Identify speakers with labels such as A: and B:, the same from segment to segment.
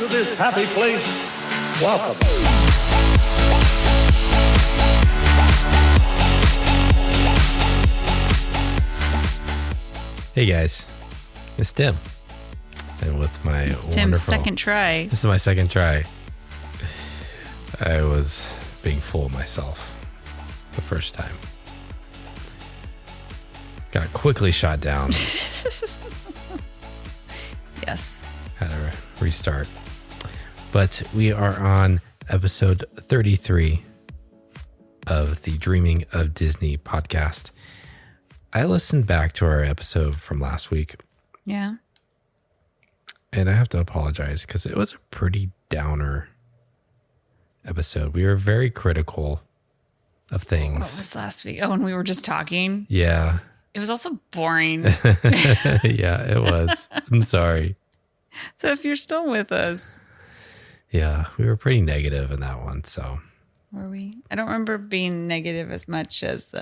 A: to this happy place, welcome.
B: Hey guys, it's Tim. And with my
C: It's Tim's second try.
B: This is my second try. I was being full of myself the first time. Got quickly shot down.
C: Yes.
B: Had to restart. But we are on episode 33 of the Dreaming of Disney podcast. I listened back to our episode from last week.
C: Yeah.
B: And I have to apologize because it was a pretty downer episode. We were very critical of things.
C: What was last week? Oh, when we were just talking?
B: Yeah.
C: It was also boring.
B: Yeah, it was. I'm sorry.
C: So if you're still with us.
B: Yeah, we were pretty negative in that one. So
C: Were we? I don't remember being negative as much as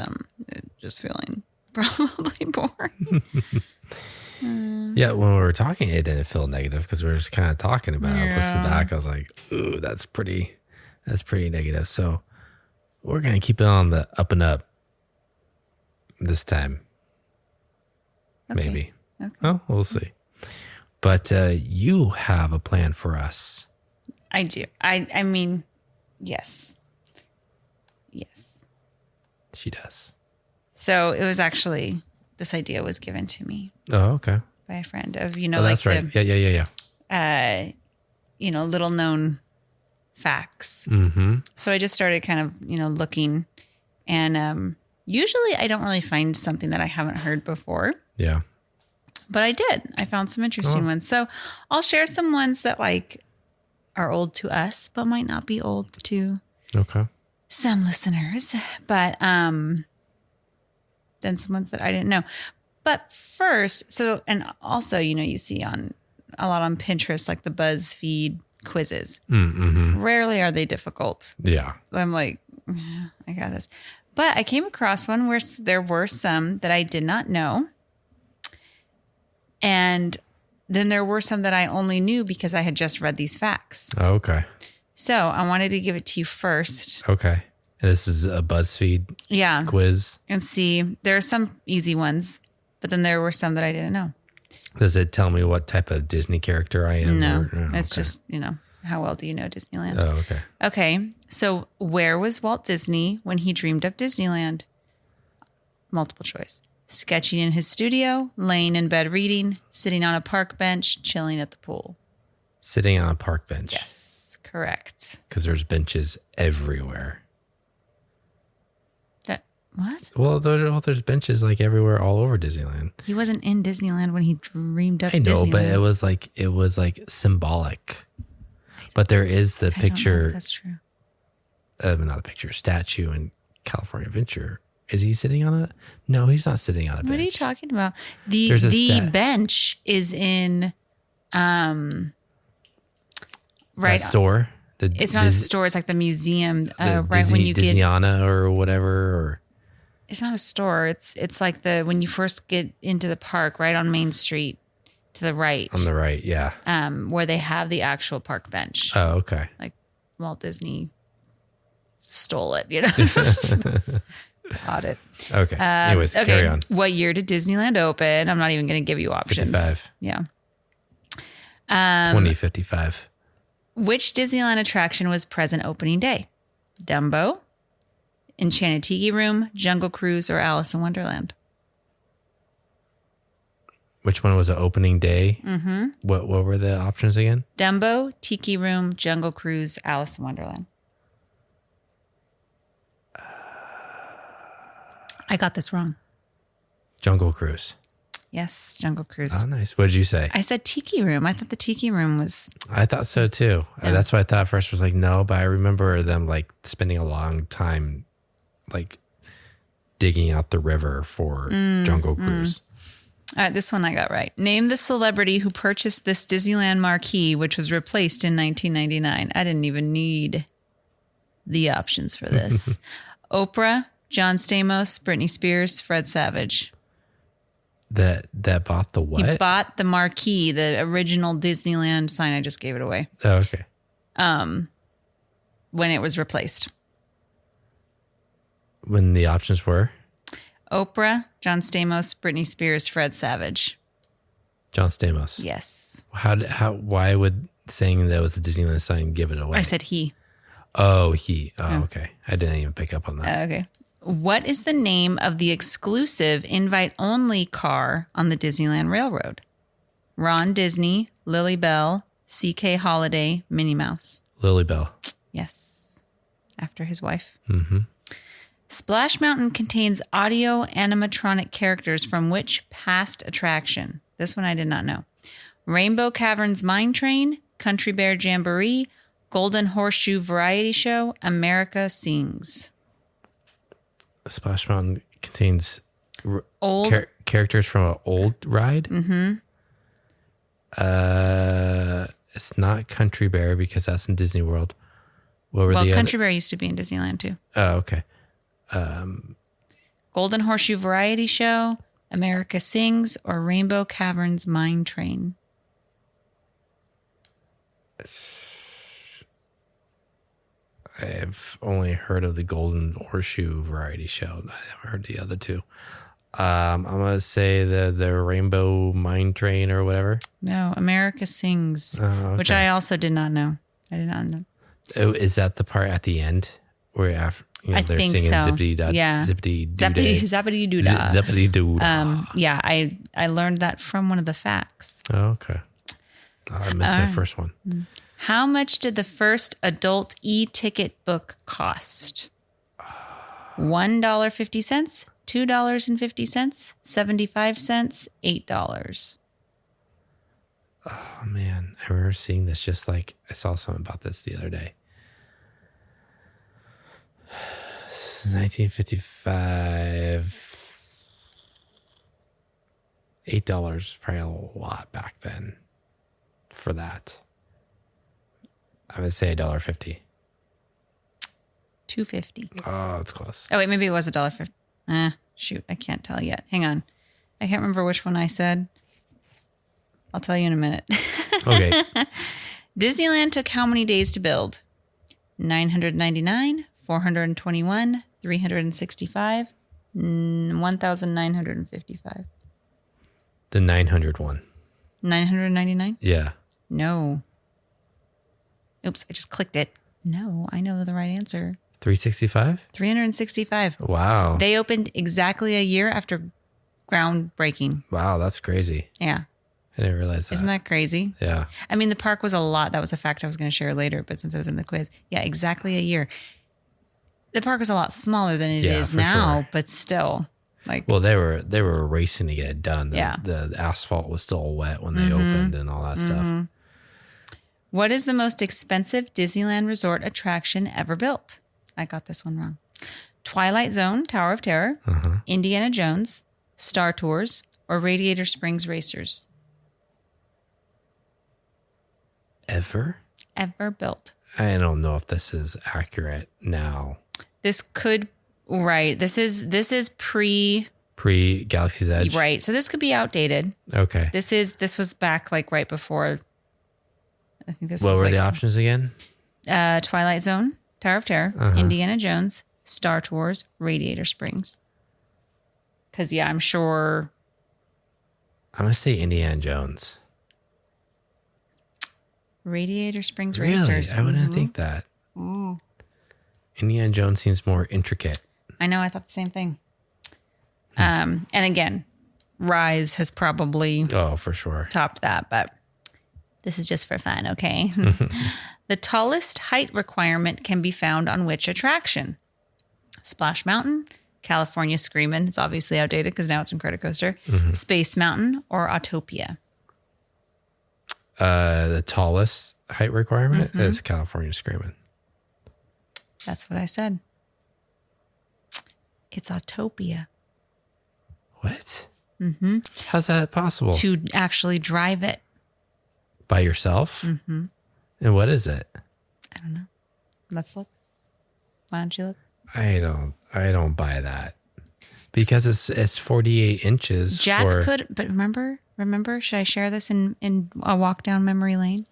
C: just feeling probably boring.
B: yeah, when we were talking, it didn't feel negative because we were just kind of talking about it. I listened back, I was like, ooh, that's pretty negative. So we're going to keep it on the up and up this time.
C: Okay.
B: Maybe.
C: Okay.
B: Oh, we'll see. But you have a plan for us.
C: I do. I mean, yes. Yes.
B: She does.
C: So it was actually, this idea was given to me
B: Oh, okay.
C: by a friend of,
B: That's right. Yeah.
C: Little known facts.
B: Mm-hmm.
C: So I just started kind of, looking, and usually I don't really find something that I haven't heard before.
B: Yeah.
C: But I did. I found some interesting ones. So I'll share some ones that are old to us, but might not be old to some listeners. But then some ones that I didn't know. But first, and also, you see a lot on Pinterest, like the BuzzFeed quizzes.
B: Mm-hmm.
C: Rarely are they difficult.
B: Yeah.
C: I'm like, I got this. But I came across one where there were some that I did not know. And then there were some that I only knew because I had just read these facts.
B: Oh, okay.
C: So I wanted to give it to you first.
B: Okay. And this is a BuzzFeed quiz.
C: And see, there are some easy ones, but then there were some that I didn't know.
B: Does it tell me what type of Disney character I am?
C: No, it's just, how well do you know Disneyland?
B: Oh, okay.
C: Okay. So where was Walt Disney when he dreamed up Disneyland? Multiple choice. Sketching in his studio, laying in bed reading, sitting on a park bench, chilling at the pool.
B: Sitting on a park bench.
C: Yes, correct.
B: Because there's benches everywhere.
C: What?
B: Well, there's benches everywhere all over Disneyland.
C: He wasn't in Disneyland when he dreamed up Disneyland.
B: I know, but it was symbolic. But there is the picture.
C: I don't know if that's true.
B: Not the picture, statue in California Adventure. Is he sitting on it? No, he's not sitting on a bench.
C: What are you talking about? The bench is in right
B: that store.
C: It's not a store. It's like the museum. Right when you
B: Disneyana or whatever. Or
C: it's not a store. It's like when you first get into the park, right on Main Street to the right.
B: On the right, yeah.
C: Where they have the actual park bench.
B: Oh, okay.
C: Like Walt Disney stole it, Got it.
B: Okay. Anyways, carry on.
C: What year did Disneyland open? I'm not even going to give you options.
B: 55.
C: Yeah.
B: 2055.
C: Which Disneyland attraction was present opening day? Dumbo, Enchanted Tiki Room, Jungle Cruise, or Alice in Wonderland?
B: Which one was the opening day?
C: Mm-hmm.
B: What were the options again?
C: Dumbo, Tiki Room, Jungle Cruise, Alice in Wonderland. I got this wrong.
B: Jungle Cruise.
C: Yes, Jungle Cruise.
B: Oh, nice. What did you say?
C: I said Tiki Room. I thought the Tiki Room was...
B: I thought so too.
C: Yeah.
B: That's what I thought first. Was no, but I remember them spending a long time digging out the river for Jungle Cruise.
C: All right, this one I got right. Name the celebrity who purchased this Disneyland marquee, which was replaced in 1999. I didn't even need the options for this. Oprah, John Stamos, Britney Spears, Fred Savage.
B: That bought the what?
C: He bought the marquee, the original Disneyland sign. I just gave it away.
B: Oh, okay.
C: When it was replaced.
B: When the options were?
C: Oprah, John Stamos, Britney Spears, Fred Savage.
B: John Stamos.
C: Yes.
B: Why would saying that was a Disneyland sign give it away?
C: I said he.
B: Oh, he. Oh, okay. I didn't even pick up on that.
C: Okay. What is the name of the exclusive invite-only car on the Disneyland Railroad? Ron Disney, Lily Bell, C.K. Holiday, Minnie Mouse.
B: Lily Bell.
C: Yes. After his wife.
B: Mm-hmm.
C: Splash Mountain contains audio animatronic characters from which past attraction? This one I did not know. Rainbow Caverns Mine Train, Country Bear Jamboree, Golden Horseshoe Variety Show, America Sings.
B: Splash Mountain contains
C: Old
B: characters from an old ride.
C: Mm-hmm.
B: It's not Country Bear because that's in Disney World.
C: Country Bear used to be in Disneyland too.
B: Oh, okay.
C: Golden Horseshoe Variety Show, America Sings, or Rainbow Caverns Mine Train.
B: I've only heard of the Golden Horseshoe Variety Show. I haven't heard the other two. I'm going to say the Rainbow Mine Train or whatever.
C: No, America Sings,
B: okay.
C: Which I also did not know. I did not know.
B: Oh, is that the part at the end where after
C: I
B: they're
C: think
B: singing
C: so.
B: Zippity Doo
C: Yeah.
B: Zippity
C: Zappity doo dah.
B: Zippity Doo?
C: Yeah, I learned that from one of the facts.
B: Oh, okay. I missed my first one.
C: How much did the first adult e-ticket book cost? $1.50, $2.50, 75 cents, $8.
B: Oh man, I remember seeing this. Just like I saw something about this the other day. 1955. $8 probably a lot back then for that. I would say $1.50.
C: $2.50.
B: Oh, it's close.
C: Oh wait, maybe it was $1.50. Shoot, I can't tell yet. Hang on, I can't remember which one I said. I'll tell you in a minute.
B: Okay.
C: Disneyland took how many days to build? 999, 421, 365, 1,955.
B: The 900 one.
C: 999?
B: Yeah.
C: No. Oops, I just clicked it. No, I know the right answer.
B: 365?
C: 365.
B: Wow.
C: They opened exactly a year after groundbreaking.
B: Wow, that's crazy.
C: Yeah.
B: I didn't realize that.
C: Isn't that crazy?
B: Yeah.
C: I mean, the park was a lot. That was a fact I was going to share later, but since I was in the quiz, yeah, exactly a year. The park was a lot smaller than it is now, but still.
B: Well, they were racing to get it done.
C: Yeah.
B: The asphalt was still wet when they opened and all that stuff.
C: What is the most expensive Disneyland resort attraction ever built? I got this one wrong. Twilight Zone, Tower of Terror, Indiana Jones, Star Tours, or Radiator Springs Racers?
B: Ever
C: built.
B: I don't know if this is accurate now.
C: This could This is pre
B: Galaxy's Edge.
C: Right. So this could be outdated.
B: Okay.
C: This was back like right before. I think this
B: what
C: was
B: were
C: like,
B: the options again?
C: Twilight Zone, Tower of Terror, Indiana Jones, Star Tours, Radiator Springs. Because I'm sure.
B: I'm gonna say Indiana Jones.
C: Radiator Springs
B: Really?
C: Racers.
B: I wouldn't think that.
C: Ooh.
B: Indiana Jones seems more intricate.
C: I know. I thought the same thing. And again, Rise has probably
B: for sure
C: topped that, but this is just for fun, okay? The tallest height requirement can be found on which attraction? Splash Mountain, California Screamin', it's obviously outdated because now it's Incredicoaster, Space Mountain, or Autopia?
B: The tallest height requirement is California Screamin'.
C: That's what I said. It's Autopia.
B: What? How's that possible?
C: To actually drive it.
B: By yourself? And what is it?
C: I don't know. Let's look. Why don't you look?
B: I don't buy that. Because it's 48 inches.
C: Jack could, but remember, should I share this in a walk down memory lane?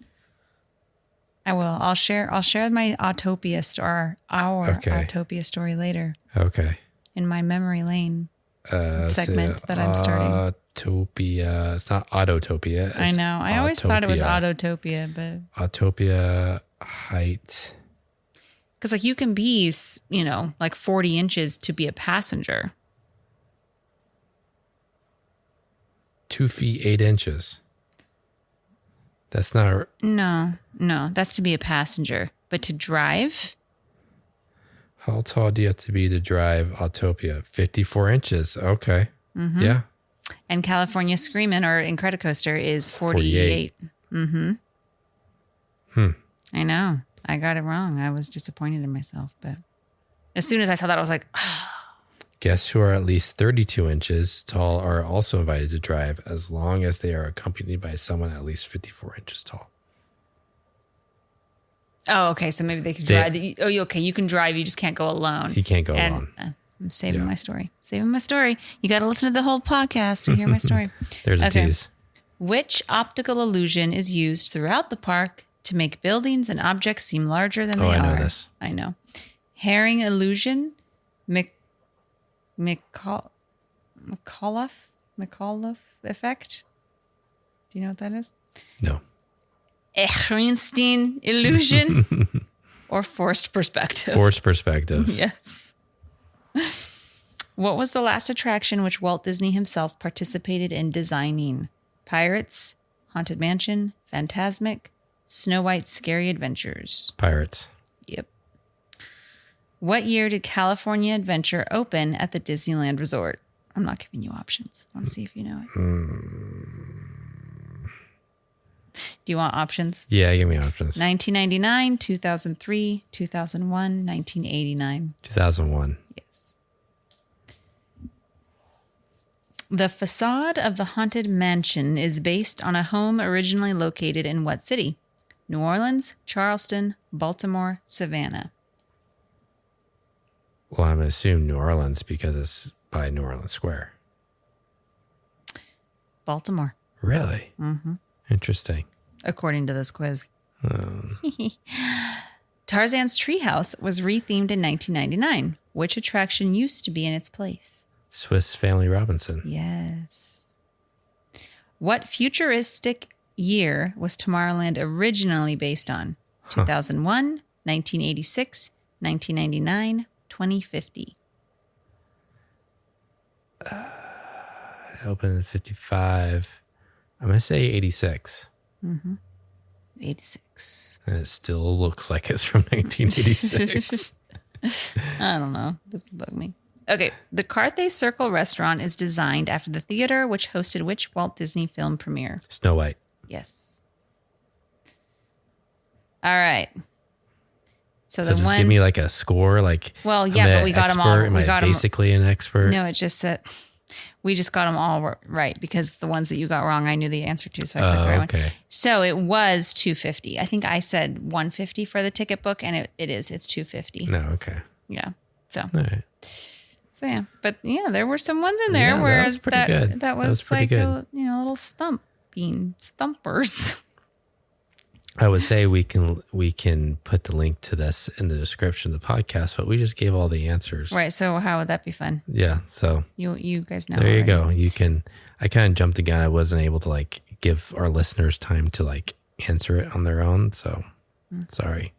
C: I will. I'll share my Autopia story, Autopia story later.
B: Okay.
C: In my memory lane segment that I'm starting.
B: Autopia. It's not Autotopia.
C: I know. I always thought it was Autotopia, but
B: Autopia height.
C: Because like you can be, like 40 inches to be a passenger.
B: 2 feet 8 inches. That's not.
C: No, that's to be a passenger. But to drive?
B: How tall do you have to be to drive Autopia? 54 inches. Okay. Mm-hmm. Yeah.
C: And California Screamin' or Incredicoaster is 48. Mm-hmm. I know. I got it wrong. I was disappointed in myself. But as soon as I saw that, I was like,
B: Guests who are at least 32 inches tall are also invited to drive as long as they are accompanied by someone at least 54 inches tall.
C: Oh, okay. So maybe they could drive. Okay. You can drive. You just can't go alone.
B: You can't go alone.
C: I'm saving my story. You got to listen to the whole podcast to hear my story.
B: There's a tease.
C: Which optical illusion is used throughout the park to make buildings and objects seem larger than they are?
B: I know this.
C: I know. Herring illusion, McAuliffe effect. Do you know what that is?
B: No.
C: Ehrenstein illusion or forced perspective?
B: Forced perspective.
C: Yes. What was the last attraction which Walt Disney himself participated in designing? Pirates, Haunted Mansion, Fantasmic, Snow White's Scary Adventures.
B: Pirates.
C: Yep. What year did California Adventure open at the Disneyland Resort? I'm not giving you options. I want to see if you know it. Do you want options?
B: Yeah, give me options.
C: 1999, 2003, 2001, 1989.
B: 2001.
C: Yes. The facade of the Haunted Mansion is based on a home originally located in what city? New Orleans, Charleston, Baltimore, Savannah.
B: Well, I'm going to assume New Orleans because it's by New Orleans Square.
C: Baltimore.
B: Really? Mm-hmm. Interesting.
C: According to this quiz. Tarzan's Treehouse was rethemed in 1999. Which attraction used to be in its place?
B: Swiss Family Robinson.
C: Yes. What futuristic year was Tomorrowland originally based on? 2001, 1986, 1999, 2050.
B: Opened in 55. I'm going to say 86.
C: Mm-hmm. 86.
B: And it still looks like it's from 1986.
C: I don't know. Doesn't bug me. Okay. The Carthay Circle restaurant is designed after the theater which hosted which Walt Disney film premiere?
B: Snow White.
C: Yes. All right. So the
B: just
C: one,
B: give me like a score, like.
C: Well, yeah, but we got them all.
B: Am I basically an expert?
C: No, it just said we just got them all right because the ones that you got wrong, I knew the answer to, so I took the right one. So it was $250. I think I said $150 for the ticket book, and it's $250.
B: No, okay.
C: Yeah. So.
B: All right.
C: So yeah, but yeah, there were some ones in there where
B: that was pretty good.
C: That was
B: pretty
C: like
B: good.
C: Little stumpers.
B: I would say we can put the link to this in the description of the podcast, but we just gave all the answers.
C: Right. So how would that be fun?
B: Yeah. So
C: you guys know.
B: There you go. You can. I kind of jumped the gun. I wasn't able to like give our listeners time to like answer it on their own. So sorry.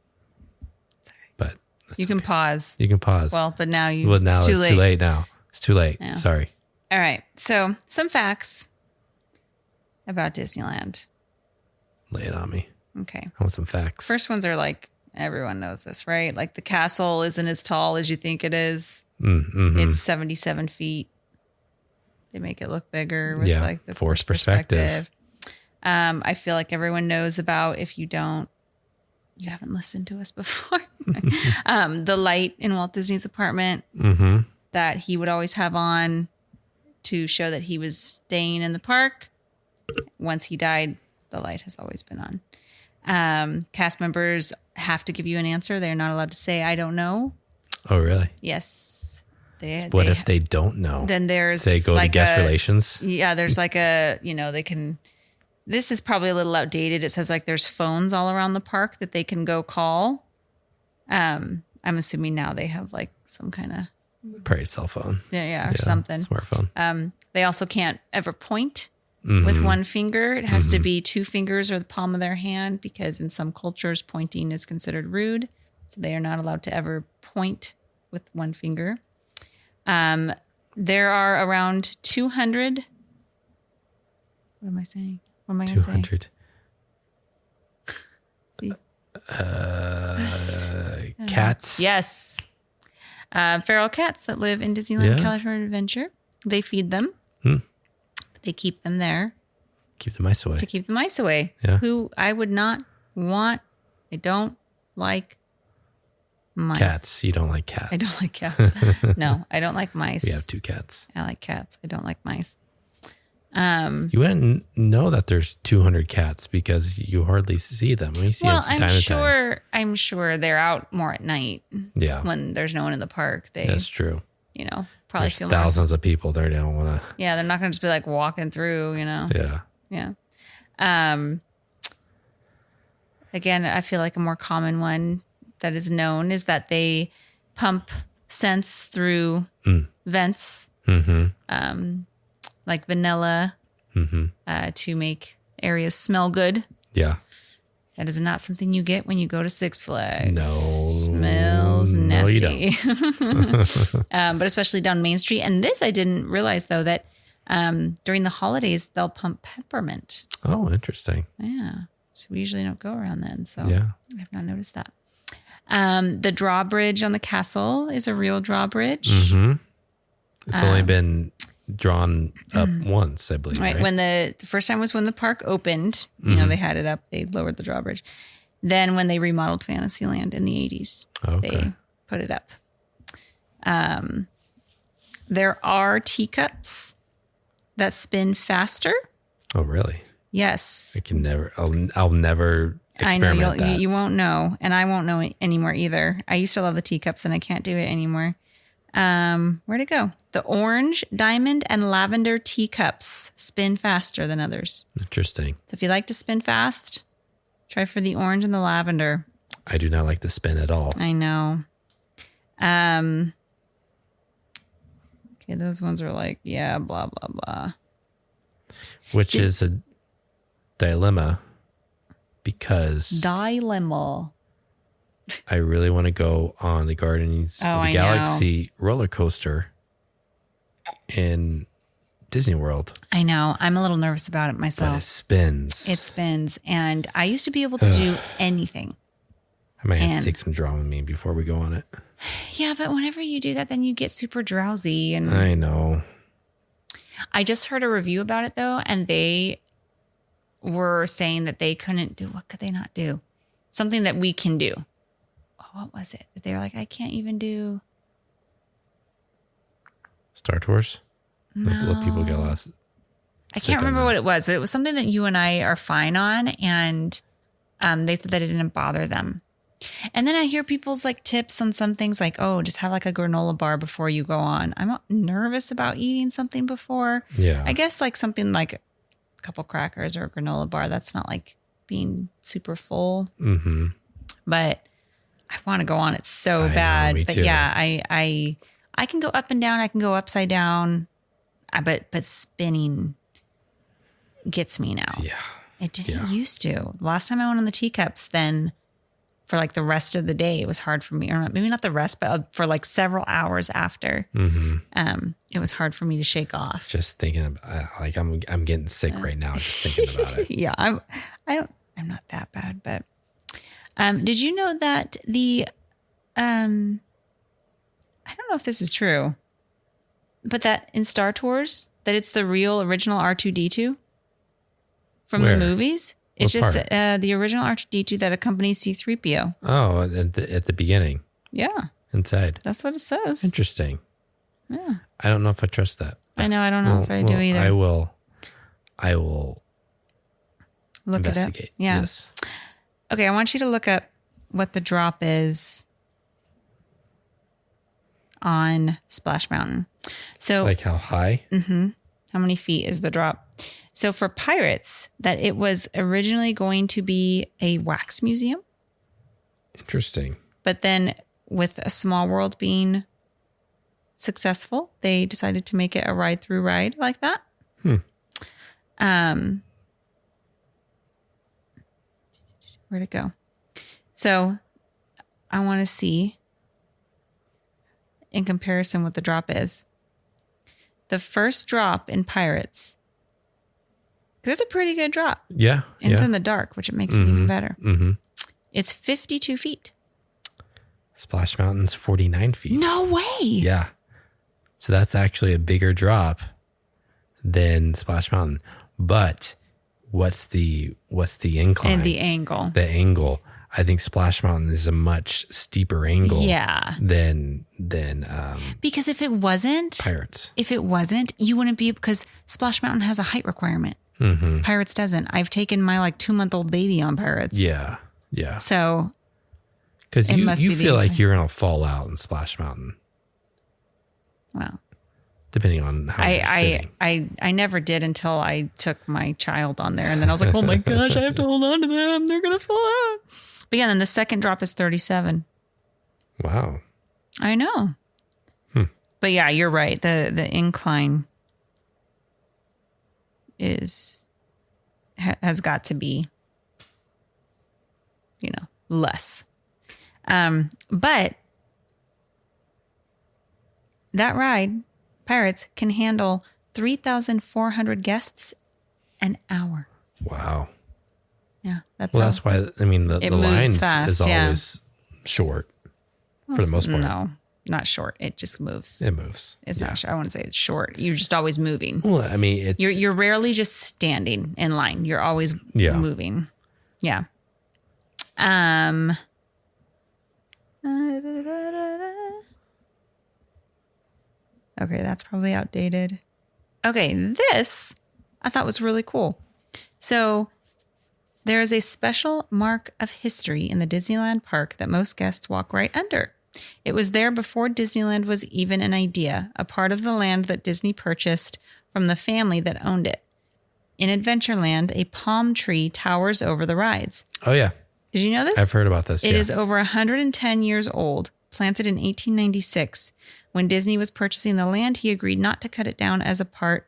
B: But
C: you can pause.
B: You can pause.
C: Well, but now
B: it's too late now. It's too late. Yeah. Sorry.
C: All right. So some facts about Disneyland.
B: Lay it on me.
C: Okay.
B: I want some facts.
C: First ones are like, everyone knows this, right? Like the castle isn't as tall as you think it is.
B: Mm-hmm.
C: It's 77 feet. They make it look bigger with like the
B: forced perspective.
C: I feel like everyone knows about, if you don't, you haven't listened to us before. The light in Walt Disney's apartment that he would always have on to show that he was staying in the park. Once he died, the light has always been on. Cast members have to give you an answer. They're not allowed to say, I don't know.
B: Oh, really?
C: Yes.
B: What if they don't know?
C: Then there's
B: say go
C: like
B: to guest relations.
C: Yeah, there's like they can. This is probably a little outdated. It says like there's phones all around the park that they can go call. I'm assuming now they have like some kind of
B: probably cell phone.
C: Yeah, or something.
B: Smartphone.
C: They also can't ever point with one finger. It has to be two fingers or the palm of their hand because in some cultures pointing is considered rude. So they are not allowed to ever point with one finger. There are around 200. What am I saying? What am I going to say?
B: 200.
C: See?
B: Cats.
C: Yes. Feral cats that live in Disneyland California Adventure. They feed them. They keep them there.
B: Keep the mice away.
C: To keep the mice away.
B: Yeah.
C: Who I would not want. I don't like mice.
B: Cats. You don't like cats.
C: I don't like cats. No, I don't like mice.
B: We have 2 cats.
C: I like cats. I don't like mice.
B: You wouldn't know that there's 200 cats because you hardly see them. When you see them from time to time.
C: I'm sure they're out more at night.
B: Yeah.
C: When there's no one in the park.
B: That's true.
C: Probably
B: there's
C: feel
B: thousands of people there. They don't want to.
C: Yeah, they're not going to just be like walking through,
B: Yeah.
C: Yeah. Again, I feel like a more common one that is known is that they pump scents through vents, like vanilla, to make areas smell good.
B: Yeah.
C: That is not something you get when you go to Six Flags.
B: No.
C: Smells nasty.
B: No, you don't.
C: But especially down Main Street. And this I didn't realize, though, that during the holidays, they'll pump peppermint.
B: Oh, interesting.
C: Yeah. So we usually don't go around then. So
B: yeah.
C: I have not noticed that. The drawbridge on the castle is a real drawbridge.
B: It's only been drawn up once, I believe.
C: Right. When the first time was when the park opened, they had it up, they lowered the drawbridge. Then when they remodeled Fantasyland in the 80s, they put it up. There are teacups that spin faster.
B: Oh, really?
C: Yes.
B: I can never, I'll never experiment
C: I know,
B: that.
C: you won't know, and I won't know anymore either. I used to love the teacups and I can't do it anymore. Where'd it go? The orange, diamond, and lavender teacups spin faster than others.
B: Interesting.
C: So if you like to spin fast, try for the orange and the lavender.
B: I do not like to spin at all.
C: I know. Okay, those ones are like, blah, blah, blah.
B: Which is a dilemma because
C: Dilemma.
B: I really want to go on the Guardians of the Galaxy roller coaster in Disney World.
C: I know. I'm a little nervous about it myself.
B: But it spins.
C: It spins. And I used to be able to do anything.
B: I might have to take some Dramamine before we go on it.
C: Yeah, but whenever you do that, then you get super drowsy. And
B: I know. I
C: just heard a review about it, though, and they were saying that they couldn't do. What could they not do? Something that we can do. What was it? They were like, I can't even do
B: Star Tours?
C: No.
B: Let people get lost.
C: I can't remember what it was, but it was something that you and I are fine on, and they said that it didn't bother them. And then I hear people's like tips on some things like, oh, just have like a granola bar before you go on. I'm nervous about eating something before.
B: Yeah.
C: I guess like something like a couple crackers or a granola bar. That's not like being super full. But I want to go on it so bad.
B: Me
C: but
B: too.
C: yeah, I can go up and down. I can go upside down. But spinning gets me now.
B: Yeah.
C: It didn't used to. Last time I went on the teacups, then for like the rest of the day, it was hard for me. Or maybe not the rest, but for like several hours after, it was hard for me to shake off.
B: Just thinking about, like I'm getting sick right now just thinking about it.
C: Yeah, I'm not that bad, but did you know that the I don't know if this is true, but that in Star Tours that it's the real original R2-D2 from the movies? It's just the original R2-D2 that accompanies C-3PO.
B: Oh, at the beginning.
C: Yeah.
B: Inside.
C: That's what it says.
B: Interesting.
C: Yeah.
B: I don't know if I trust that.
C: I know. I don't know if I do either.
B: I will
C: look
B: investigate.
C: It up. Yeah.
B: Yes.
C: Okay, I want you to look up what the drop is on Splash Mountain. So,
B: like how high?
C: How many feet is the drop? So for Pirates, that it was originally going to be a wax museum.
B: Interesting.
C: But then with A Small World being successful, they decided to make it a ride-through ride like that. Where'd it go? So I want to see in comparison what the drop is. The first drop in Pirates, because it's a pretty good drop.
B: Yeah.
C: And it's in the dark, which it makes it even better. It's 52 feet.
B: Splash Mountain's 49 feet.
C: No way.
B: Yeah. So that's actually a bigger drop than Splash Mountain. But what's the incline?
C: And the angle.
B: The angle. I think Splash Mountain is a much steeper angle.
C: Yeah.
B: Than
C: because if it wasn't
B: Pirates.
C: If it wasn't, you wouldn't be, because Splash Mountain has a height requirement. Pirates doesn't. I've taken my like 2-month-old baby on Pirates.
B: Yeah. Yeah.
C: So
B: because you feel like you're gonna fall out in Splash Mountain.
C: Well,
B: depending on how you're sitting.
C: I never did until I took my child on there, and then I was like, oh my gosh, I have to hold on to them. They're gonna fall out. But yeah, then the second drop is 37.
B: Wow.
C: I know. But yeah, you're right. The incline has got to be, less. But that ride, Pirates, can handle 3,400 guests an hour.
B: Wow.
C: Yeah,
B: that's why the lines fast, is always short for the most part.
C: No, not short. It just moves.
B: It moves.
C: It's not. I want to say it's short. You're just always moving.
B: Well, I mean, it's
C: you're rarely just standing in line. You're always moving. Yeah. Okay, that's probably outdated. Okay, this I thought was really cool. So there is a special mark of history in the Disneyland park that most guests walk right under. It was there before Disneyland was even an idea, a part of the land that Disney purchased from the family that owned it. In Adventureland, a palm tree towers over the rides.
B: Oh, yeah.
C: Did you know this?
B: I've heard about this.
C: It is over 110 years old, planted in 1896. When Disney was purchasing the land, he agreed not to cut it down as a part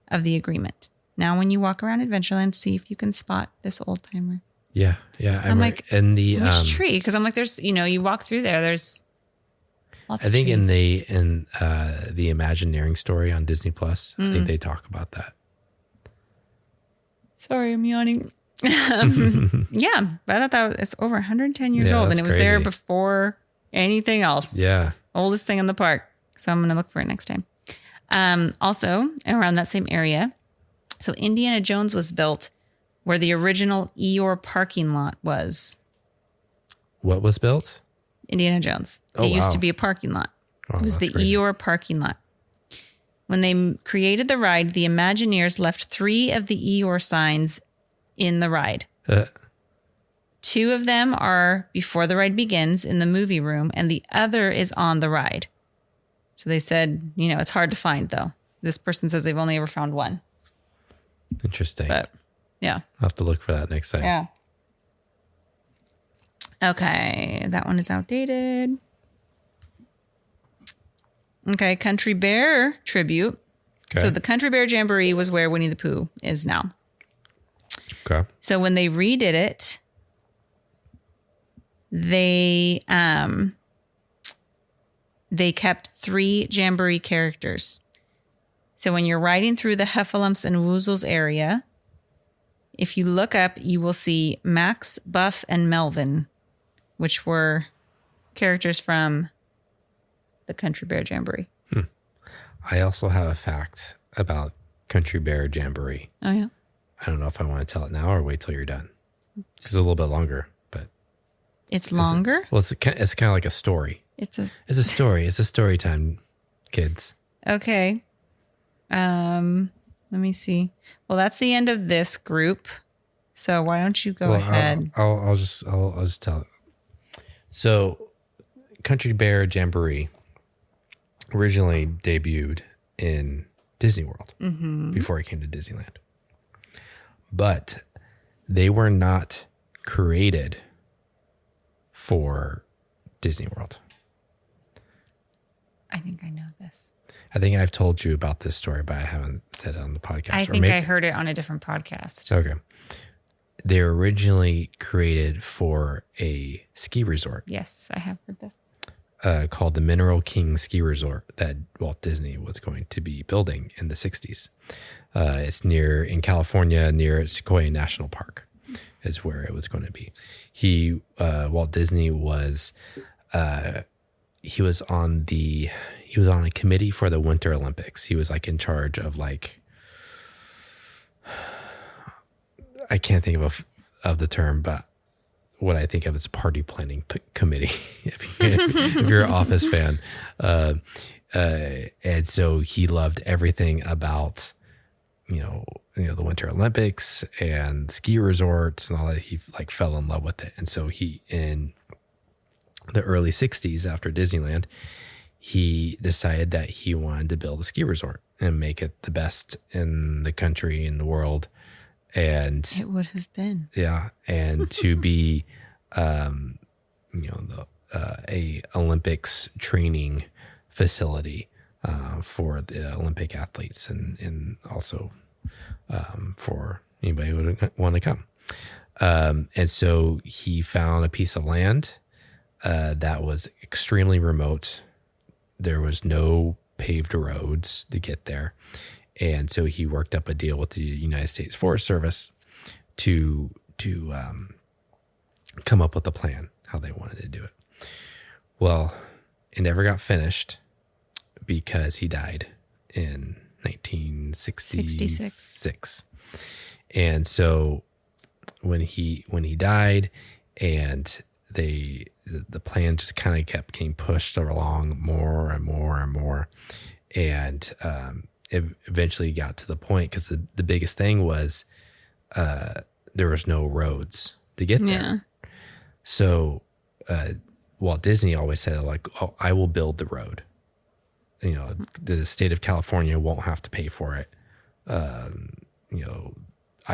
C: of the agreement. Now, when you walk around Adventureland, see if you can spot this old timer.
B: Yeah, yeah. I'm like, in the
C: which tree? Because I'm like, there's, you walk through there. There's lots.
B: I think
C: of trees.
B: in the Imagineering story on Disney Plus, I think they talk about that.
C: Sorry, I'm yawning. Yeah, but I thought that it's over 110 years old, and it was
B: crazy.
C: there before anything else.
B: Yeah,
C: oldest thing in the park. So I'm gonna look for it next time. Also, around that same area. So Indiana Jones was built where the original Eeyore parking lot was.
B: What was built?
C: Indiana Jones. It used to be a parking lot. It was the
B: crazy.
C: Eeyore parking lot. When they created the ride, the Imagineers left 3 of the Eeyore signs in the ride. 2 of them are before the ride begins in the movie room, and the other is on the ride. So they said, it's hard to find, though. This person says they've only ever found 1.
B: Interesting.
C: But yeah.
B: I'll have to look for that next time.
C: Yeah. Okay. That one is outdated. Okay. Country Bear tribute. Okay. So the Country Bear Jamboree was where Winnie the Pooh is now.
B: Okay.
C: So when they redid it, they kept 3 Jamboree characters. So when you're riding through the Heffalumps and Woozles area, if you look up, you will see Max, Buff, and Melvin, which were characters from the Country Bear Jamboree.
B: I also have a fact about Country Bear Jamboree.
C: Oh, yeah?
B: I don't know if I want to tell it now or wait till you're done. It's a little bit longer, but...
C: It's longer?
B: It's kind of like a story. It's a story. It's a story time, kids.
C: Okay. Let me see. Well, that's the end of this group. So why don't you go ahead?
B: I'll just tell it. So, Country Bear Jamboree originally debuted in Disney World before it came to Disneyland. But they were not created for Disney World.
C: I think I know this.
B: I think I've told you about this story, but I haven't said it on the podcast.
C: I think I heard it on a different podcast.
B: Okay. They were originally created for a ski resort.
C: Yes, I have heard that.
B: Called the Mineral King Ski Resort that Walt Disney was going to be building in the 60s. It's in California, near Sequoia National Park is where it was going to be. Walt Disney was on a committee for the Winter Olympics. He was like in charge of like, I can't think of the term, but what I think of as party planning committee, if you're an Office fan. And so he loved everything about, the Winter Olympics and ski resorts and all that. He like fell in love with it. And so in the early 60s after Disneyland, he decided that he wanted to build a ski resort and make it the best in the country, in the world. And
C: it would have been,
B: and to be, a Olympics training facility for the Olympic athletes, and also for anybody who would want to come. And so he found a piece of land that was extremely remote. There was no paved roads to get there. And so he worked up a deal with the United States Forest Service to come up with a plan how they wanted to do it. Well, it never got finished because he died in 1966. And so when he died, and the plan just kind of kept getting pushed along more and more and more, and it eventually got to the point, because the biggest thing was there was no roads to get there.
C: Yeah.
B: So Walt Disney always said, like, "Oh, I will build the road. The state of California won't have to pay for it. I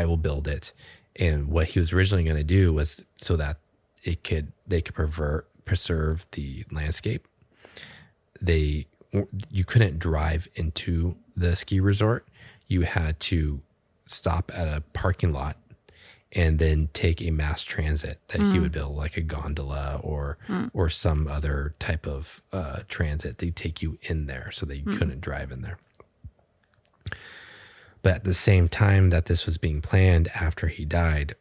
B: will build it." And what he was originally going to do was so that they could preserve the landscape. You couldn't drive into the ski resort. You had to stop at a parking lot and then take a mass transit that he would build, like a gondola or some other type of transit. They take you in there, so they couldn't drive in there. But at the same time that this was being planned, after he died,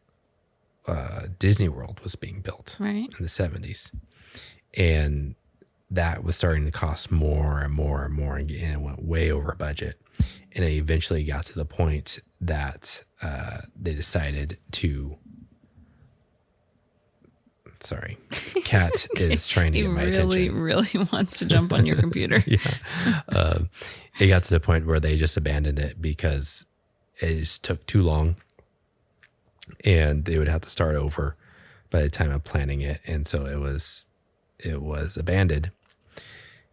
B: Disney World was being built in the 70s. And that was starting to cost more and more and more, and it went way over budget. And it eventually got to the point that they decided to. Sorry, Kat is trying to get my attention.
C: He really wants to jump on your computer.
B: It got to the point where they just abandoned it because it just took too long, and they would have to start over by the time of planning it. And so it was abandoned.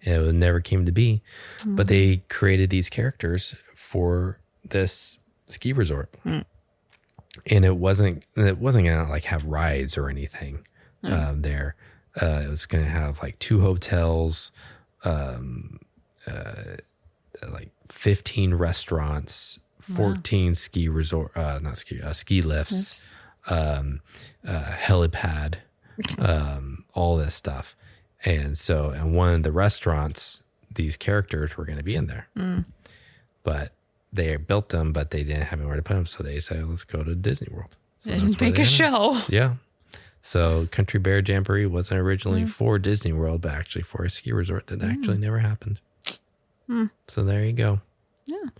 B: It never came to be, but they created these characters for this ski resort, and it wasn't gonna like have rides or anything there. It was gonna have like 2 hotels, like 15 restaurants, 14 ski lifts, helipad, all this stuff. And so, and one of the restaurants, these characters were going to be in there, but they built them, but they didn't have anywhere to put them. So they said, let's go to Disney World. So
C: and make a show.
B: Yeah. So Country Bear Jamboree wasn't originally for Disney World, but actually for a ski resort that actually never happened. So there you go.
C: Yeah.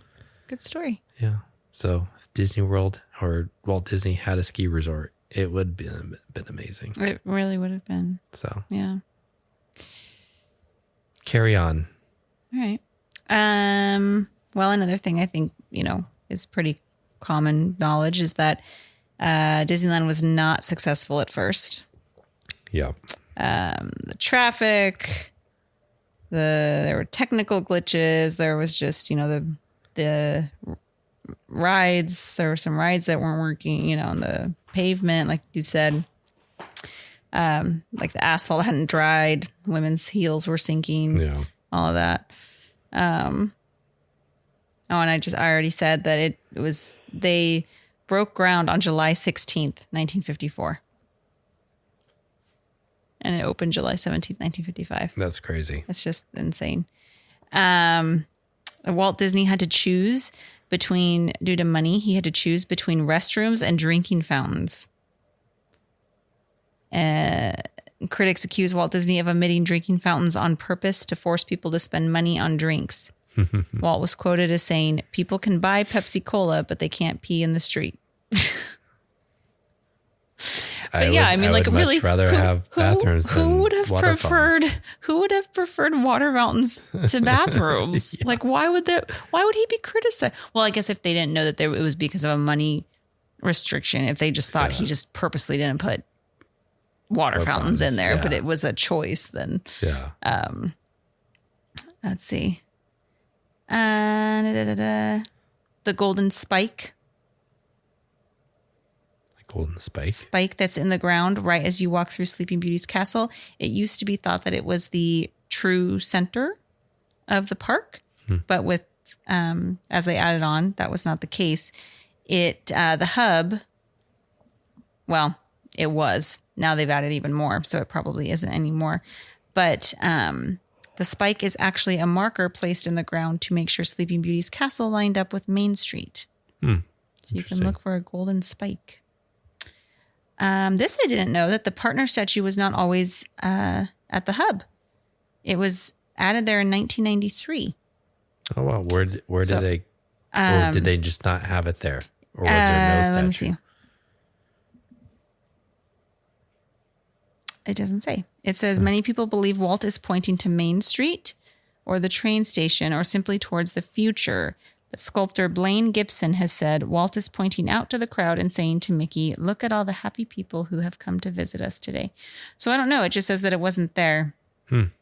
C: Good story.
B: Yeah. So if Disney World or Walt Disney had a ski resort, it would have been amazing.
C: It really would have been.
B: So
C: yeah.
B: Carry on.
C: All right. Well, another thing I think, is pretty common knowledge is that Disneyland was not successful at first.
B: Yeah.
C: The traffic, There were technical glitches. There was just, the rides. There were some rides that weren't working, on the pavement, like you said. Like the asphalt hadn't dried. Women's heels were sinking.
B: Yeah.
C: All of that. And I already said that they broke ground on July 16th, 1954. And it opened July 17th, 1955.
B: That's crazy.
C: That's just insane. Walt Disney had to choose due to money, he had to choose between restrooms and drinking fountains. Critics accuse Walt Disney of omitting drinking fountains on purpose to force people to spend money on drinks. Walt was quoted as saying, "People can buy Pepsi Cola, but they can't pee in the street."
B: I would much rather have bathrooms.
C: Who would have preferred water fountains to bathrooms? Yeah. Like, why would he be criticized? Well, I guess if they didn't know that it was because of a money restriction, if they just thought he just purposely didn't put water fountains in there, but it was a choice, then let's see. The golden spike.
B: Golden spike?
C: Spike that's in the ground right as you walk through Sleeping Beauty's castle. It used to be thought that it was the true center of the park, but with as they added on, that was not the case. The hub, well, it was. Now they've added even more, so it probably isn't anymore. But the spike is actually a marker placed in the ground to make sure Sleeping Beauty's castle lined up with Main Street. So you can look for a golden spike. This I didn't know, that the partner statue was not always at the hub. It was added there in 1993.
B: Oh wow! Where did they? Or did they just not have it there, or was there no statue?
C: Let me see. It doesn't say. It says many people believe Walt is pointing to Main Street, or the train station, or simply towards the future. But sculptor Blaine Gibson has said Walt is pointing out to the crowd and saying to Mickey, "Look at all the happy people who have come to visit us today." So I don't know. It just says that it wasn't there. And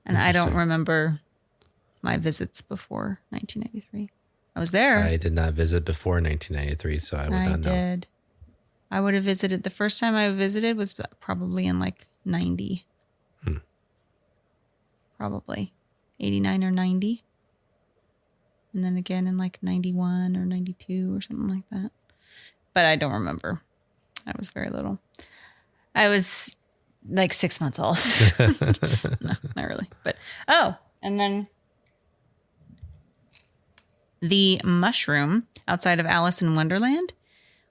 C: I don't remember my visits before 1993. I was there.
B: I did not visit before 1993, so I would not know. I did.
C: I would have visited. The first time I visited was probably in like 90. Probably 89 or 90. And then again in like 91 or 92 or something like that. But I don't remember. I was very little. I was like 6 months old. No, not really. But, and then the mushroom outside of Alice in Wonderland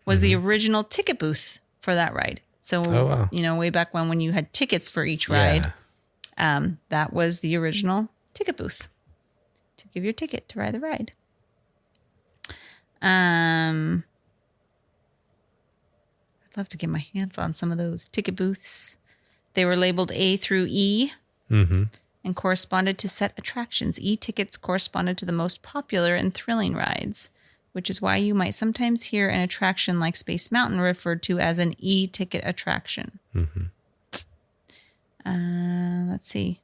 C: was the original ticket booth for that ride. So, way back when you had tickets for each ride, that was the original ticket booth to give your ticket to ride the ride. I'd love to get my hands on some of those ticket booths. They were labeled A through E and corresponded to set attractions. E tickets corresponded to the most popular and thrilling rides, which is why you might sometimes hear an attraction like Space Mountain referred to as an E-ticket attraction. Let's see.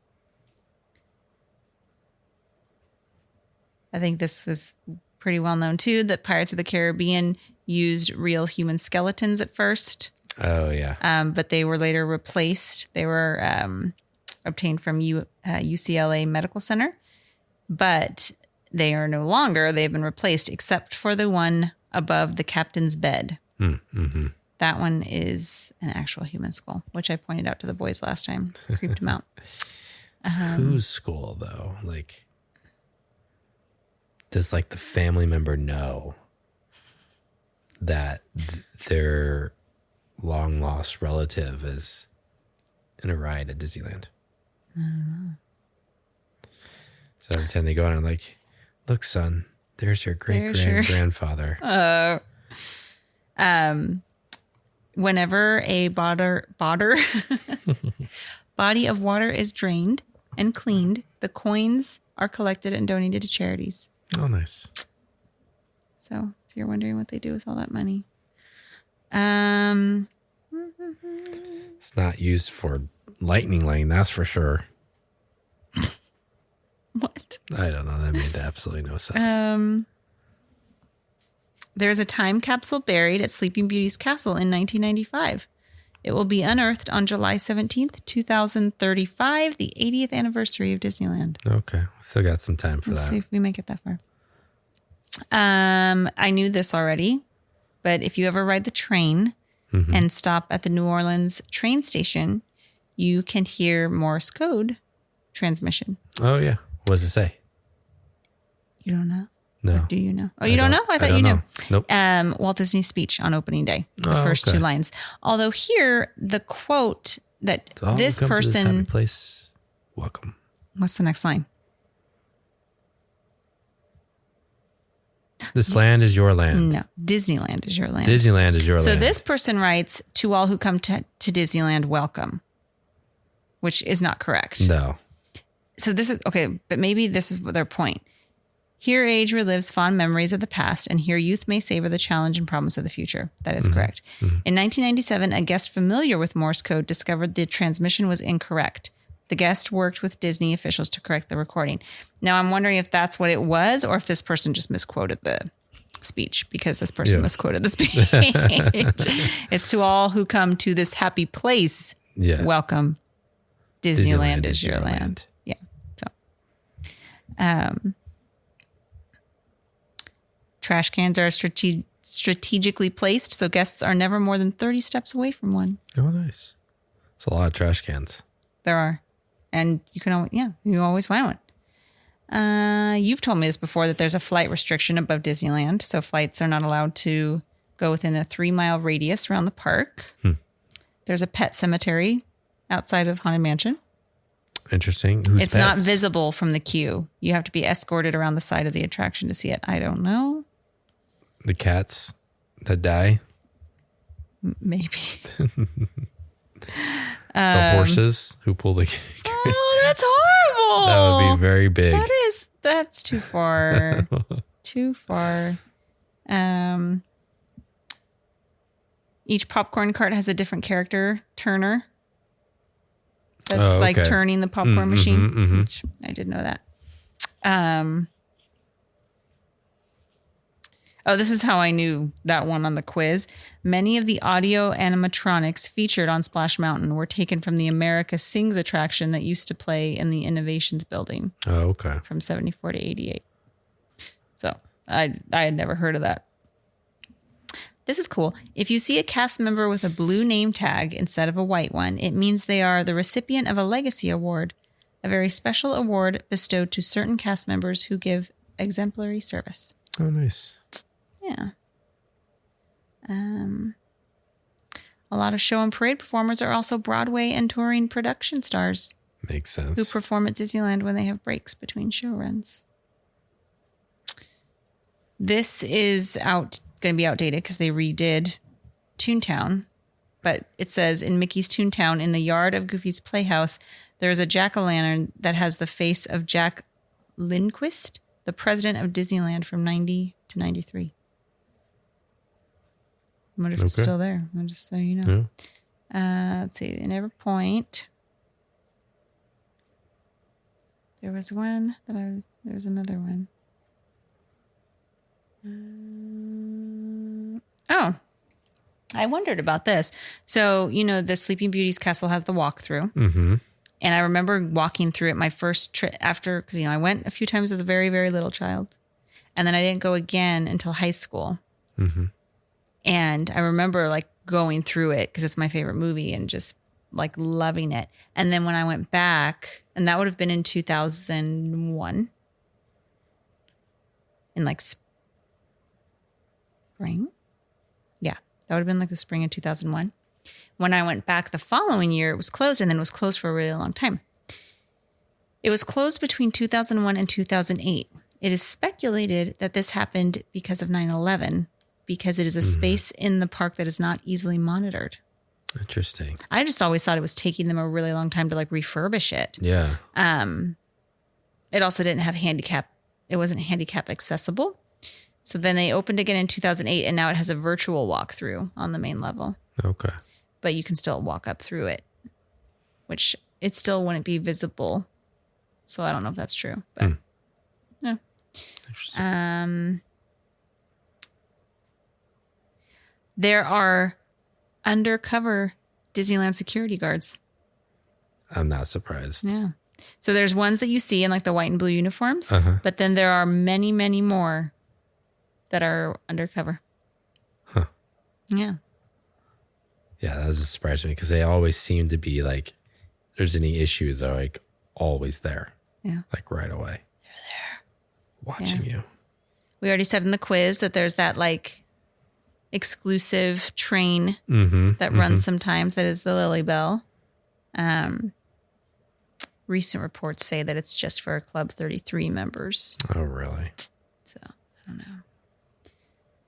C: I think this was pretty well known, too, that Pirates of the Caribbean used real human skeletons at first.
B: Oh, yeah.
C: But they were later replaced. They were obtained from UCLA Medical Center. But they are no longer. They've been replaced, except for the one above the captain's bed. That one is an actual human skull, which I pointed out to the boys last time. Creeped them out.
B: Whose skull, though? Like, does like the family member know that their long lost relative is in a ride at Disneyland?
C: I don't know.
B: So every time they go on, I'm like, "Look, son, there's your great-grandfather."
C: Whenever a body of water is drained and cleaned, the coins are collected and donated to charities.
B: Oh, nice.
C: So if you're wondering what they do with all that money.
B: It's not used for lightning lane, that's for sure.
C: What?
B: I don't know. That made absolutely no sense.
C: There's a time capsule buried at Sleeping Beauty's castle in 1995. It will be unearthed on July 17th, 2035, the 80th anniversary of Disneyland.
B: Okay. Still got some time for
C: Let's
B: that.
C: see if we make it that far. I knew this already, but if you ever ride the train and stop at the New Orleans train station, you can hear Morse code transmission.
B: Oh, yeah. What does it say?
C: You don't know?
B: No.
C: Or do you know? Oh, you don't know? I thought you knew.
B: Nope.
C: Walt Disney's speech on opening day, the first two lines. Although here, the quote that this person...
B: To this happy place, welcome.
C: What's the next line?
B: This land is your land.
C: No, Disneyland is your land.
B: Disneyland is your land.
C: So this person writes, to all who come to Disneyland, welcome, which is not correct.
B: No.
C: So this is, okay, but maybe this is their point. Here age relives fond memories of the past, and here youth may savor the challenge and promise of the future. That is correct. In 1997, a guest familiar with Morse code discovered the transmission was incorrect. The guest worked with Disney officials to correct the recording. Now, I'm wondering if that's what it was or if this person just misquoted the speech, because this person misquoted the speech. It's to all who come to this happy place.
B: Yeah.
C: Welcome. Disneyland is your land. Yeah. So, trash cans are strategically placed, so guests are never more than 30 steps away from one.
B: Oh, nice. It's a lot of trash cans.
C: There are. And you can always, you always find one. You've told me this before, that there's a flight restriction above Disneyland. So flights are not allowed to go within a 3-mile radius around the park. There's a pet cemetery outside of Haunted Mansion.
B: Interesting.
C: It's not visible from the queue. You have to be escorted around the side of the attraction to see it. I don't know.
B: The cats that die.
C: Maybe.
B: The horses who pull the...
C: Oh, that's horrible.
B: That would be very big.
C: That's too far. Too far. Each popcorn cart has a different character turner. That's like turning the popcorn machine. Which I did know that. This is how I knew that one on the quiz. Many of the audio animatronics featured on Splash Mountain were taken from the America Sings attraction that used to play in the Innovations building.
B: Oh, okay.
C: From 74 to 88. So I had never heard of that. This is cool. If you see a cast member with a blue name tag instead of a white one, it means they are the recipient of a Legacy Award, a very special award bestowed to certain cast members who give exemplary service.
B: Oh, nice.
C: Yeah. A lot of show and parade performers are also Broadway and touring production stars.
B: Makes sense.
C: Who perform at Disneyland when they have breaks between show runs. This is going to be outdated because they redid Toontown. But it says, in Mickey's Toontown, in the yard of Goofy's Playhouse, there is a jack-o'-lantern that has the face of Jack Lindquist, the president of Disneyland from 90 to 93. I wonder if it's still there. I'll just so you know. Yeah. Let's see. In every point, there was one there was another one. I wondered about this. So, the Sleeping Beauty's castle has the walkthrough. Mm-hmm. And I remember walking through it my first trip after, because, I went a few times as a very, very little child. And then I didn't go again until high school. Mm-hmm. And I remember going through it because it's my favorite movie and just loving it. And then when I went back, and that would have been in 2001, in spring. Yeah, that would have been the spring of 2001. When I went back the following year, it was closed, and then it was closed for a really long time. It was closed between 2001 and 2008. It is speculated that this happened because of 9/11, because it is a space in the park that is not easily monitored.
B: Interesting.
C: I just always thought it was taking them a really long time to refurbish it.
B: Yeah.
C: It also didn't have handicap. It wasn't handicap accessible. So then they opened again in 2008, and now it has a virtual walkthrough on the main level.
B: Okay. But
C: you can still walk up through it, which it still wouldn't be visible So I don't know if that's true. But yeah.
B: Interesting.
C: There are undercover Disneyland security guards.
B: I'm not surprised.
C: Yeah. So there's ones that you see in like the white and blue uniforms, but then there are many, many more that are undercover.
B: Huh.
C: Yeah.
B: Yeah, that doesn't surprise me because they always seem to be like, there's any issue, they're like always there.
C: Yeah.
B: Like right away.
C: They're there.
B: Watching you.
C: We already said in the quiz that there's that like exclusive train that runs sometimes that is the Lily Bell. Recent reports say that it's just for Club 33 members.
B: Oh, really?
C: So, I don't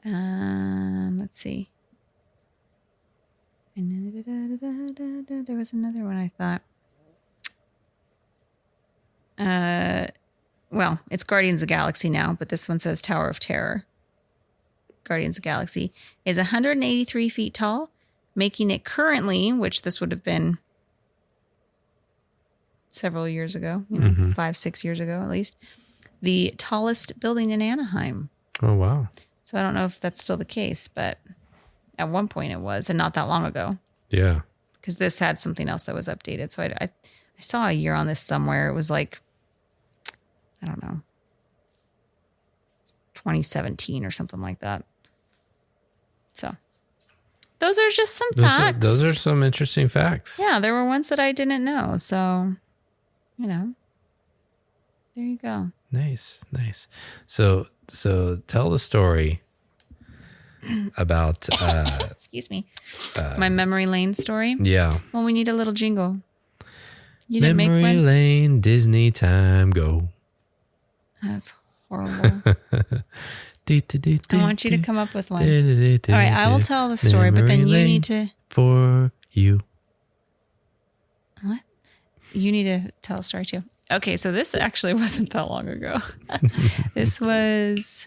C: know. Let's see. There was another one I thought. Well, it's Guardians of the Galaxy now, but this one says Tower of Terror. Guardians of the Galaxy is 183 feet tall, making it currently, which this would have been several years ago, 5-6 years ago at least, the tallest building in Anaheim.
B: Oh, wow.
C: So I don't know if that's still the case, but at one point it was, and not that long ago.
B: Yeah.
C: Because this had something else that was updated. So I saw a year on this somewhere. It was like, I don't know, 2017 or something like that. So those are just some facts.
B: Those are some interesting facts.
C: Yeah, there were ones that I didn't know. So, there you go.
B: Nice. So tell the story about
C: excuse me, my memory lane story.
B: Yeah.
C: Well, we need a little jingle. You didn't
B: Memory
C: make one?
B: lane, Disney time, go.
C: That's horrible. I want you to come up with one. All right, I will tell the story, but then you need to...
B: For you.
C: What? You need to tell a story too. Okay, so this actually wasn't that long ago. This was...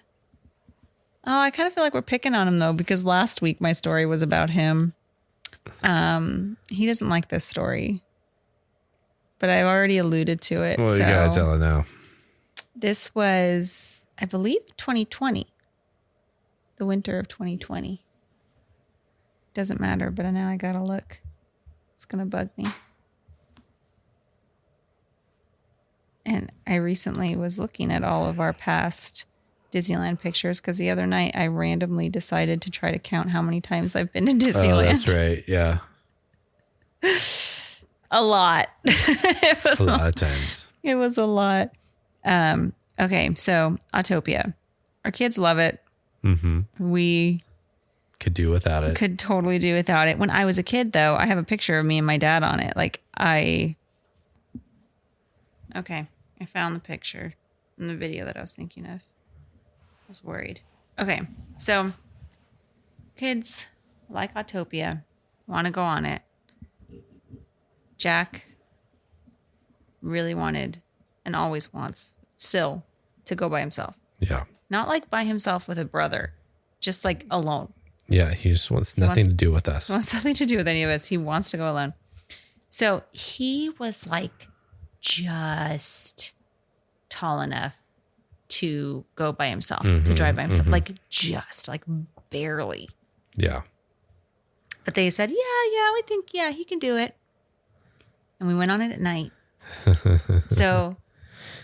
C: Oh, I kind of feel like we're picking on him though, because last week my story was about him. He doesn't like this story, but I've already alluded to it.
B: Well, you gotta tell it now. This
C: was, I believe, 2020. The winter of 2020. Doesn't matter, but now I gotta look. It's gonna bug me. And I recently was looking at all of our past Disneyland pictures because the other night I randomly decided to try to count how many times I've been to Disneyland.
B: Oh, that's right. Yeah.
C: A lot.
B: A lot of times.
C: It was a lot. Okay, so Autopia. Our kids love it.
B: Mm-hmm.
C: We
B: could do without it.
C: Could totally do without it. When I was a kid, though, I have a picture of me and my dad on it. Okay, I found the picture in the video that I was thinking of. I was worried. Okay, so kids like Autopia, want to go on it. Jack really wanted and always wants still to go by himself.
B: Yeah.
C: Not like by himself with a brother, just like alone.
B: Yeah, he just wants nothing to do with us.
C: He wants nothing to do with any of us. He wants to go alone. So he was like just tall enough to go by himself, to drive by himself, like barely.
B: Yeah.
C: But they said, we think, he can do it. And we went on it at night. So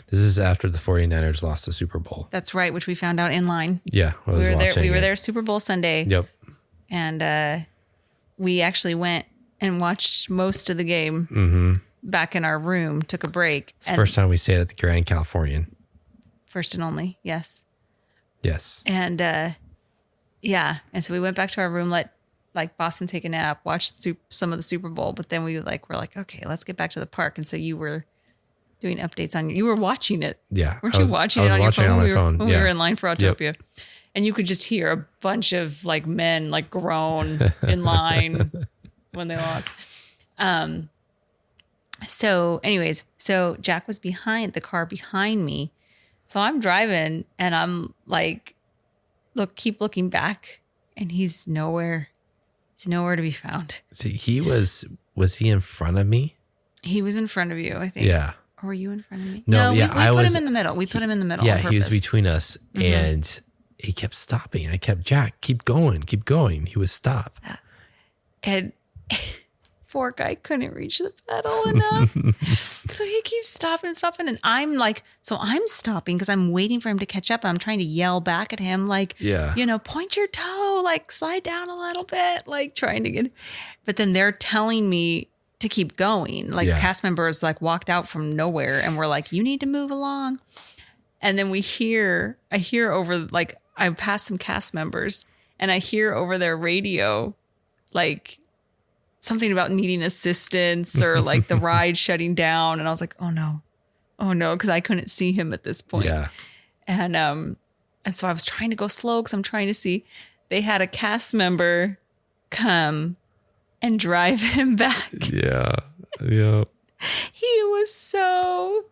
B: this is after the 49ers lost the Super Bowl.
C: That's right, which we found out in line.
B: Yeah,
C: we were there Super Bowl Sunday.
B: Yep.
C: And we actually went and watched most of the game back in our room, took a break.
B: It's the first time we stayed at the Grand Californian.
C: First and only, yes.
B: Yes.
C: And and so we went back to our room, let Boston take a nap, watched some of the Super Bowl, but then we were like, okay, let's get back to the park. And so you were doing updates on you were watching it.
B: Yeah.
C: Weren't you watching it on your phone?
B: I was watching it on my phone.
C: When we were in line for Autopia. Yep. And you could just hear a bunch of men groan in line when they lost. So anyways, Jack was behind the car behind me. So I'm driving and I'm keep looking back and he's nowhere. He's nowhere to be found.
B: See, was he in front of me?
C: He was in front of you, I think.
B: Yeah.
C: Or were you in front of me?
B: No, yeah,
C: we put him in the middle. We put him in the middle.
B: Yeah,
C: on
B: he was
C: purpose.
B: between us, and he kept stopping. I kept, Jack, keep going. He would stop.
C: And poor guy couldn't reach the pedal enough. So he keeps stopping and stopping. And I'm like, so I'm stopping because I'm waiting for him to catch up. I'm trying to yell back at him, like, point your toe, like slide down a little bit, like trying to get. But then they're telling me to keep going. Like cast members like walked out from nowhere and we're like, you need to move along. And then I hear over, like, I passed some cast members and I hear over their radio, like, something about needing assistance or like the ride shutting down. And I was like, oh no, because I couldn't see him at this point.
B: Yeah.
C: And so I was trying to go slow because I'm trying to see. They had a cast member come and drive him back.
B: Yeah.
C: He was so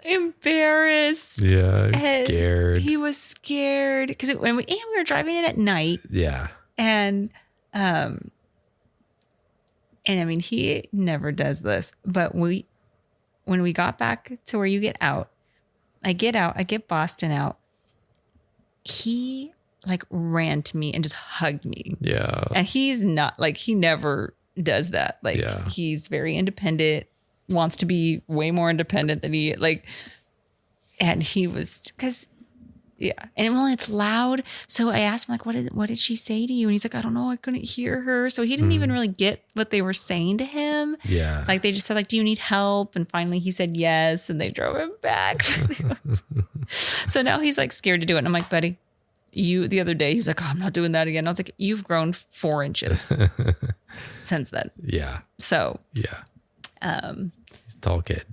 C: embarrassed.
B: Yeah, he was scared.
C: He was scared because we were driving it at night.
B: Yeah.
C: And I mean, he never does this, but when we got back to where you get out, I get Boston out. He like ran to me and just hugged me.
B: Yeah.
C: And he's not like, he never does that. Like he's very independent, wants to be way more independent than he like, and he was, cause and well, it's loud. So I asked him like, what did she say to you? And he's like, I don't know. I couldn't hear her. So he didn't even really get what they were saying to him. Yeah. Like they just said like, do you need help? And finally he said yes. And they drove him back. So now he's like scared to do it. And I'm like, buddy, the other day, he's like, oh, I'm not doing that again. I was like, you've grown 4 inches since then. Yeah. So. Yeah.
B: He's a tall kid.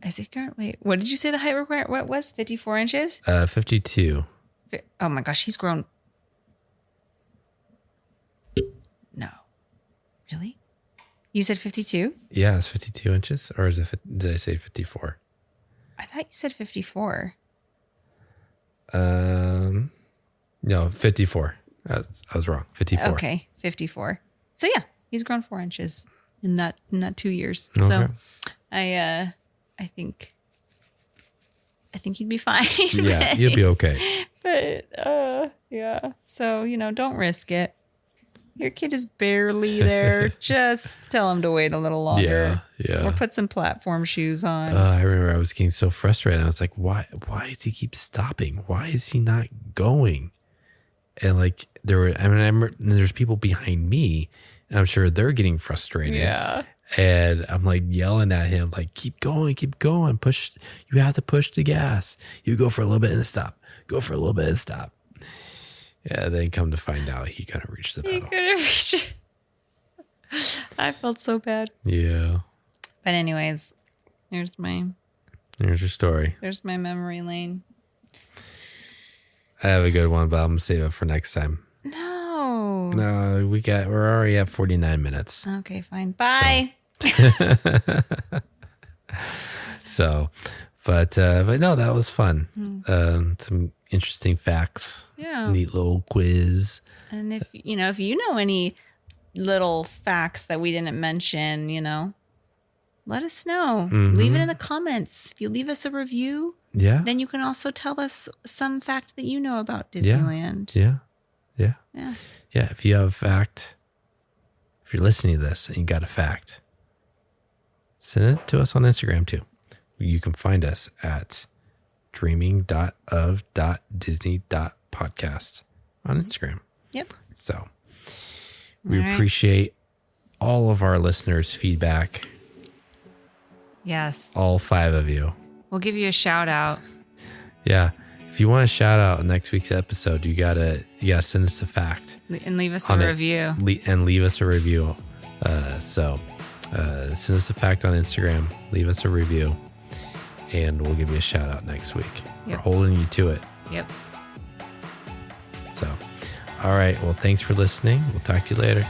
C: Is it current? Wait, what did you say the height requirement? What was 54 inches?
B: 52.
C: Oh my gosh, he's grown. No. Really? You said 52?
B: Yeah, it's 52 inches. Or did I say 54?
C: I thought you said 54.
B: No, 54. I was wrong. 54.
C: Okay, 54. So yeah, he's grown 4 inches in that 2 years.
B: Okay.
C: So I think he'd be fine.
B: Yeah, you'll be okay.
C: But yeah. So, don't risk it. Your kid is barely there. Just tell him to wait a little longer. Yeah. Or put some platform shoes on.
B: I remember I was getting so frustrated. I was like, why does he keep stopping? Why is he not going? And like there's people behind me, and I'm sure they're getting frustrated. Yeah. And I'm like yelling at him, like, keep going, push. You have to push the gas. You go for a little bit and stop. Go for a little bit and stop. Yeah, then come to find out he couldn't reach the pedal.
C: He couldn't reach it. I felt so bad.
B: Yeah.
C: But anyways, here's
B: your story.
C: There's my memory lane.
B: I have a good one, but I'm gonna save it for next time.
C: No,
B: we're already at 49 minutes.
C: Okay, fine. Bye.
B: So, but no, that was fun. Some interesting facts. Yeah. Neat little quiz.
C: And if you know any little facts that we didn't mention, let us know. Mm-hmm. Leave it in the comments. If you leave us a review, then you can also tell us some fact that you know about Disneyland.
B: Yeah. If you have a fact, if you're listening to this and you got a fact, send it to us on Instagram too. You can find us at dreaming.of.disney.podcast on Instagram. Yep. So we appreciate all of our listeners' feedback.
C: Yes.
B: All 5 of you.
C: We'll give you a shout out.
B: Yeah. If you want a shout out in next week's episode, you gotta send us a fact
C: and leave us a review.
B: Leave us a review. So send us a fact on Instagram. Leave us a review, and we'll give you a shout out next week. Yep. We're holding you to it. Yep. So, all right. Well, thanks for listening. We'll talk to you later.